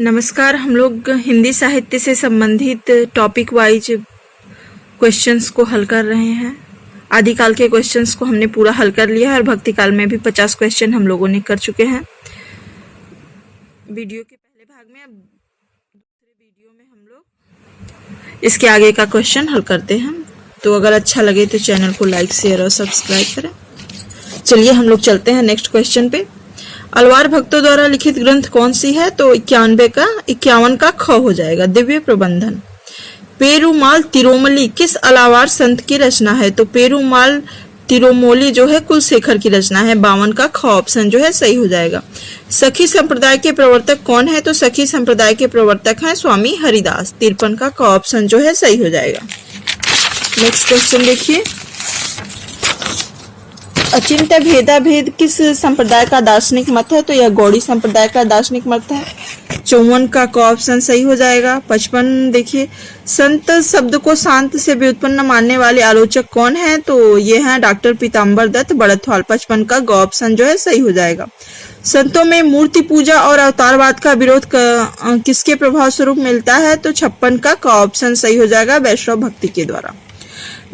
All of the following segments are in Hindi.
नमस्कार। हम लोग हिंदी साहित्य से संबंधित टॉपिक वाइज क्वेश्चंस को हल कर रहे हैं। आदिकाल के क्वेश्चंस को हमने पूरा हल कर लिया है और भक्ति काल में भी 50 क्वेश्चन हम लोगों ने कर चुके हैं वीडियो के पहले भाग में। अब दूसरे वीडियो में हम लोग इसके आगे का क्वेश्चन हल करते हैं। तो अगर अच्छा लगे तो चैनल को लाइक, शेयर और सब्सक्राइब करें। चलिए हम लोग चलते हैं नेक्स्ट क्वेश्चन पे। अलवार भक्तों द्वारा लिखित ग्रंथ कौन सी है? तो 51 का ख हो जाएगा, दिव्य प्रबंधन। पेरुमाल तिरुमली किस अलवार संत की रचना है? तो पेरुमाल तिरुमोली जो है कुलशेखर की रचना है। 52 का ख ऑप्शन जो है सही हो जाएगा। सखी संप्रदाय के प्रवर्तक कौन है? तो सखी संप्रदाय के प्रवर्तक हैं स्वामी हरिदास। 53 का क ऑप्शन जो है सही हो जाएगा। नेक्स्ट क्वेश्चन देखिए। अचिंत्य भेदा भेद किस संप्रदाय का दार्शनिक मत है? तो यह गौड़ी संप्रदाय का दार्शनिक मत है। 54 का क ऑप्शन सही हो जाएगा। 55 देखिए। संत शब्द को शांत से व्युत्पन्न मानने वाले आलोचक कौन है? तो ये हैं डॉक्टर पीताम्बर दत्त बड़थवाल। 55 का ग ऑप्शन जो है सही हो जाएगा। संतों में मूर्ति पूजा और अवतारवाद का विरोध किसके प्रभाव स्वरूप मिलता है? तो 56 का क ऑप्शन सही हो जाएगा, वैष्णव भक्ति के द्वारा।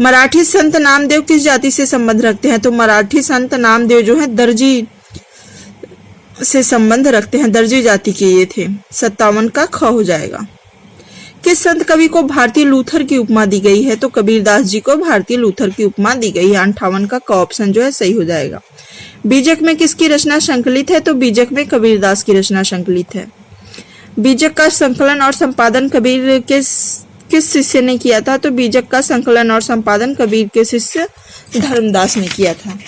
मराठी संत नामदेव किस जाति से संबंध रखते हैं? तो मराठी संत नामदेव जो है दर्जी से संबंध रखते हैं, दर्जी जाति के ये थे। 57 का ख हो जाएगा। किस संत कवि को भारतीय लूथर की उपमा दी गई है? तो कबीरदास जी को भारतीय लूथर की उपमा दी गई है। 58 का क ऑप्शन जो है सही हो जाएगा। बीजक में किसकी रचना संकलित है? तो बीजक में कबीरदास की रचना संकलित है। बीजक का संकलन और संपादन कबीर के किस शिष्य ने किया था? तो बीजक का संकलन और संपादन कबीर के शिष्य धर्मदास ने किया था।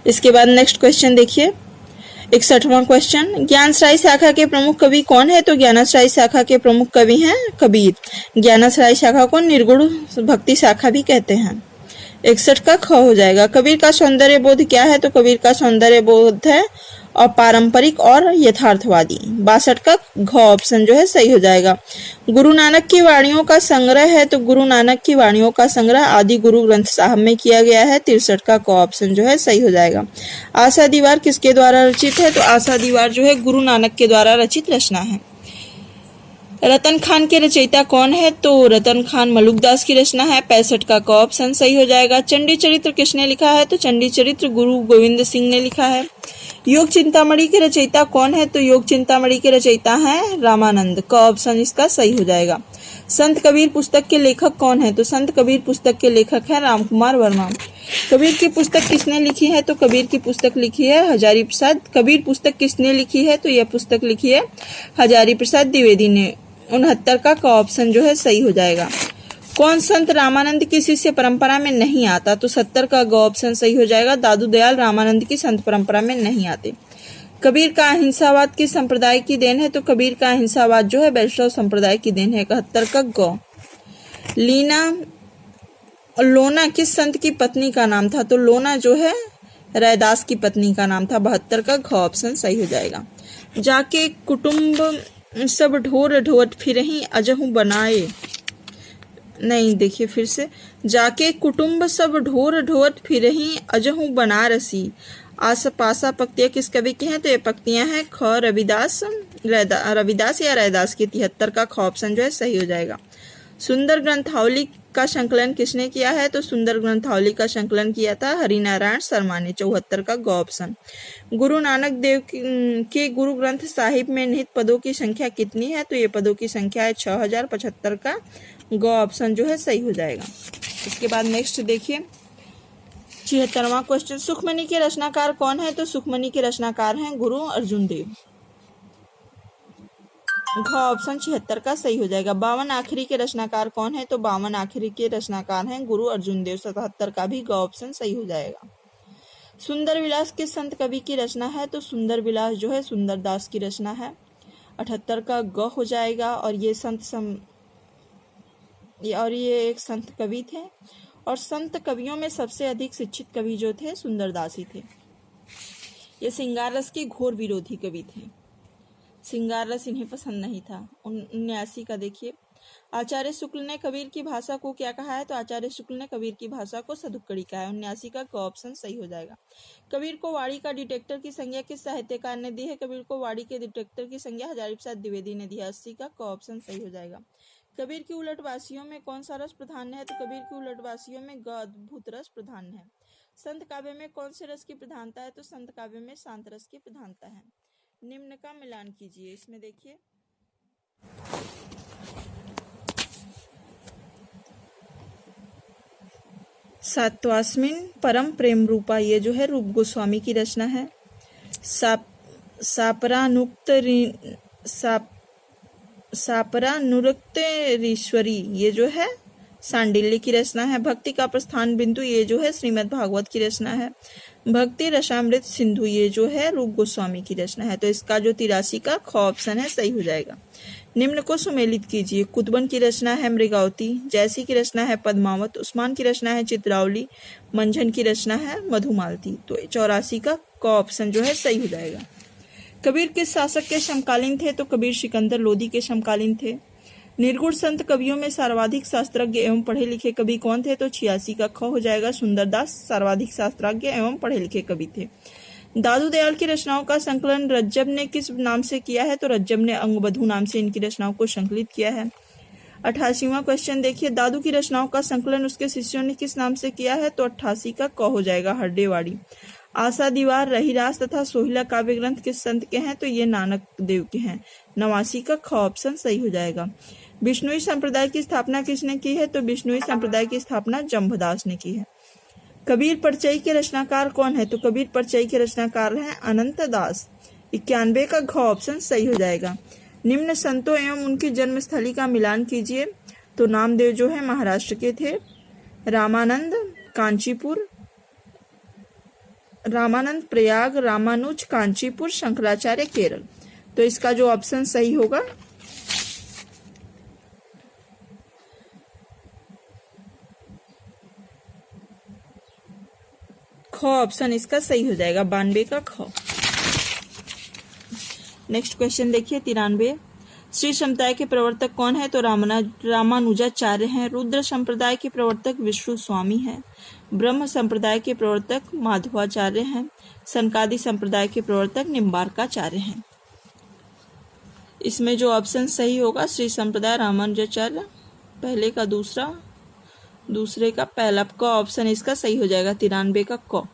इसके बाद नेक्स्ट क्वेश्चन देखिए। 61वां क्वेश्चन। ज्ञानश्राई शाखा के प्रमुख कवि कौन है? तो ज्ञानश्राई शाखा के प्रमुख कवि हैं कबीर। ज्ञानश्राई शाखा को निर्गुण भक्ति शाखा भी कहते हैं। 61 का ख हो जाएगा। कबीर का सौंदर्य बोध क्या है? तो कबीर का सौंदर्य बोध है अपारंपरिक और यथार्थवादी। 62 का घ ऑप्शन जो है सही हो जाएगा। गुरु नानक की वाणियों का संग्रह है? तो गुरु नानक की वाणियों का संग्रह आदि गुरु ग्रंथ साहब में किया गया है। 63 का क ऑप्शन जो है सही हो जाएगा। आशा दीवार किसके द्वारा रचित है? तो आशा दीवार जो है गुरु नानक के द्वारा रचित रचना है। रतन खान के रचयिता कौन है? तो रतन खान मलुकदास की रचना है। 65 का क ऑप्शन सही हो जाएगा। चंडी चरित्र किसने लिखा है? तो चंडी चरित्र गुरु गोविंद सिंह ने लिखा है। योग चिंतामणि के रचयिता कौन है? तो योग चिंतामणि के रचयिता हैं रामानंद। क ऑप्शन इसका सही हो जाएगा। संत कबीर पुस्तक के लेखक कौन है? तो संत कबीर पुस्तक के लेखक है रामकुमार वर्मा। कबीर की पुस्तक किसने लिखी है? तो कबीर की पुस्तक लिखी है हजारी प्रसाद। कबीर पुस्तक किसने लिखी है? तो यह पुस्तक लिखी है हजारी प्रसाद द्विवेदी ने। 69 का क ऑप्शन जो है सही हो जाएगा। कौन संत रामानंद की शिष्य परंपरा में नहीं आता? तो 70 का ग ऑप्शन सही हो जाएगा। दादू दयाल रामानंद की संत परंपरा में नहीं आते। कबीर का अहिंसावाद किस संप्रदाय की देन है? तो कबीर का अहिंसावाद जो है वैष्णव संप्रदाय की देन है। 71 का ग। लोना किस संत की पत्नी का नाम था? तो लोना जो है रैदास की पत्नी का नाम था। 72 का घ ऑप्शन सही हो जाएगा। जाके कुटुंब सब ढोर ढोट फिरही अजहू बनाए। नहीं, देखिए फिर से। जाके कुटुंब सब ढोर ढोट फिरही अजहू बनारसी। आस पासा पक्तियां किस कवि की हैं? तो ये पक्तियां हैं ख रविदास या रैदास की। 73 का ख ऑप्शन जो है सही हो जाएगा। सुंदर ग्रंथावली का संकलन किसने किया है? तो सुंदर ग्रंथावली का संकलन किया था हरिनारायण शर्मा ने। 74 का ग ऑप्शन। गुरु नानक देव के गुरु ग्रंथ साहिब में निहित पदों की संख्या कितनी है? तो ये पदों की संख्या है 6000। 75 का ग ऑप्शन जो है सही हो जाएगा। इसके बाद नेक्स्ट देखिए 76वां क्वेश्चन। सुखमणि के रचनाकार कौन है? तो सुखमणि के रचनाकार हैं गुरु अर्जुन देव। घ ऑप्शन 76 का सही हो जाएगा। 52 आखिरी के रचनाकार कौन है? तो 52 आखिरी के रचनाकार हैं गुरु अर्जुन देव। 77 का भी ग ऑप्शन सही हो जाएगा। सुंदर विलास किस संत कवि की रचना है? तो सुंदर विलास जो है सुंदरदास की रचना है। 78 का ग हो जाएगा। और ये एक संत कवि थे और संत कवियों में सबसे अधिक शिक्षित कवि जो थे सुंदरदास ही थे। ये श्रृंगार रस के घोर विरोधी कवि थे। श्रृंगार रस इन्हें पसंद नहीं था। 79 का देखिए। आचार्य शुक्ल ने कबीर की भाषा को क्या कहा है? तो आचार्य शुक्ल ने कबीर की भाषा को सदुक्कड़ी कहा है। 79 का ऑप्शन सही हो जाएगा। कबीर को वाणी का डिटेक्टर की संज्ञा किस साहित्यकार ने दी है? कबीर को वाणी के डिटेक्टर की संज्ञा हजारी प्रसाद द्विवेदी ने दी है। 80 का ऑप्शन सही हो जाएगा। कबीर की उलटवासियों में कौन सा रस प्रधान है? तो कबीर की उलटवासियों में ग अद्भुत रस प्रधान है। संत काव्य में कौन से रस की प्रधानता है? तो संत काव्य में शांत रस की प्रधानता है। निम्न का मिलान कीजिए। इसमें देखिए सात्वास्मिन परम प्रेम रूपा, ये जो है रूप गोस्वामी की रचना है। सापरानुरक्तेश्वरी, ये जो है सांडिल्य की रचना है। भक्ति का प्रस्थान बिंदु, ये जो है श्रीमद् भागवत की रचना है। भक्ति रसामृत सिंधु, ये जो है रूप गोस्वामी की रचना है। तो इसका जो 83 का ख ऑप्शन है सही हो जाएगा। निम्न को सुमेलित कीजिए। कुतुबन की रचना है मृगावती, जैसी की रचना है पद्मावत, उस्मान की रचना है चित्रावली, मंझन की रचना है मधुमालती। तो 84 का क ऑप्शन जो है सही हो जाएगा। कबीर किस शासक के समकालीन थे? तो कबीर सिकंदर लोदी के समकालीन थे। निर्गुण संत कवियों में सर्वाधिक शास्त्रज्ञ एवं पढ़े लिखे कवि कौन थे? तो 86 का ख हो जाएगा। सुंदरदास सर्वाधिक शास्त्रज्ञ एवं पढ़े लिखे कवि थे। दादू दयाल की रचनाओं का संकलन रज्जब ने किस नाम से किया है? तो रज्जब ने अंगबधू नाम से इनकी रचनाओं को संकलित किया है। 88वां क्वेश्चन देखिए, दादू की रचनाओं का संकलन उसके शिष्यों ने किस नाम से किया है? तो 88 का क हो जाएगा, हड्डेवाड़ी। आशा दीवार, रहीरास तथा सोहिला काव्य ग्रंथ किस संत के हैं? तो ये नानक देव के हैं। 89 का ख ऑप्शन सही हो जाएगा। बिश्नोई संप्रदाय की स्थापना किसने की है? तो बिश्नोई संप्रदाय की स्थापना जम्भदास ने की है। कबीर परचई के रचनाकार कौन है? तो कबीर परचई के रचनाकार हैं अनंत दास। 91 का घ ऑप्शन सही हो जाएगा। निम्न संतों एवं उनकी जन्मस्थली का मिलान कीजिए। तो नामदेव जो है महाराष्ट्र के थे, रामानंद कांचीपुर, रामानंद प्रयाग, रामानुज कांचीपुर, शंकराचार्य केरल। तो इसका जो ऑप्शन सही होगा ख ऑप्शन इसका सही हो जाएगा, 92 का ख। नेक्स्ट क्वेश्चन देखिए 93। श्री संप्रदाय के प्रवर्तक कौन है? तो रामानुजाचार्य हैं। रुद्र संप्रदाय के प्रवर्तक विष्णु स्वामी हैं। ब्रह्म संप्रदाय के प्रवर्तक माधवाचार्य हैं। सनकादि संप्रदाय के प्रवर्तक निम्बार्काचार्य हैं। इसमें जो ऑप्शन सही होगा श्री संप्रदाय रामानुजाचार्य, पहले का दूसरा, दूसरे का पहला, का ऑप्शन इसका सही हो जाएगा, 93 का क।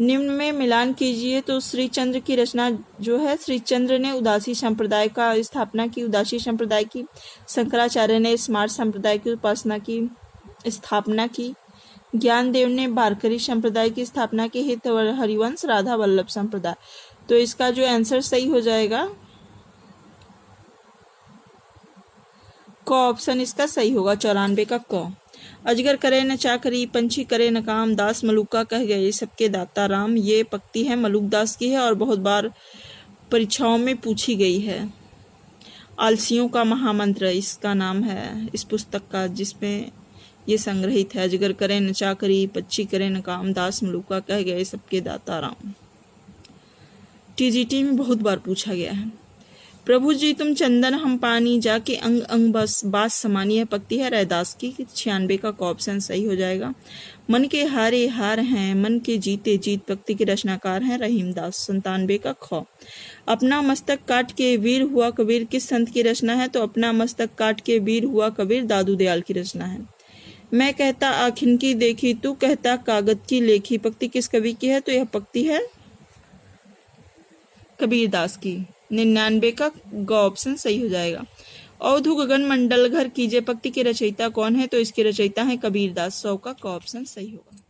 निम्न में मिलान कीजिए। तो श्री चंद्र की रचना जो है, श्री चंद्र ने उदासी संप्रदाय का स्थापना की, उदासी संप्रदाय की। शंकराचार्य ने स्मार्त संप्रदाय की उपासना की स्थापना की। ज्ञानदेव ने वारकरी संप्रदाय की स्थापना की। हित हरिवंश राधा वल्लभ संप्रदाय। तो इसका जो आंसर सही हो जाएगा क ऑप्शन इसका सही होगा, 94 का क। अजगर करे न चाकरी, पंछी करे न काम, दास मलुका कह गए सबके दाता राम। ये पंक्ति है मलुक दास की है और बहुत बार परीक्षाओं में पूछी गई है। आलसियों का महामंत्र इसका नाम है, इस पुस्तक का, जिसमें ये संग्रहित है। अजगर करे न चाकरी, पंछी करे न काम, दास मलुका कह गए सबके दाता राम। टीजीटी में बहुत बार पूछा गया है। प्रभु जी तुम चंदन हम पानी, जाके अंग अंग बस बास समानी। है पक्ति है रैदास की। 96 का ऑप्शन सही हो जाएगा। मन के हारे हार हैं, मन के जीते जीत, पक्ति के रचनाकार हैं रहीमदास। 97 का ख। अपना मस्तक काट के वीर हुआ कबीर किस संत की रचना है? तो अपना मस्तक काट के वीर हुआ कबीर दादू दयाल की रचना है। मैं कहता आखिन की देखी, तू कहता कागज की लेखी, पक्ति किस कवि की है? तो यह पक्ति है कबीरदास की। 99 का ग ऑप्शन सही हो जाएगा। अवधु गगन मंडल घर कीजिए, पक्ति के रचयिता कौन है? तो इसके रचयिता है कबीरदास। 100 का क ऑप्शन सही होगा।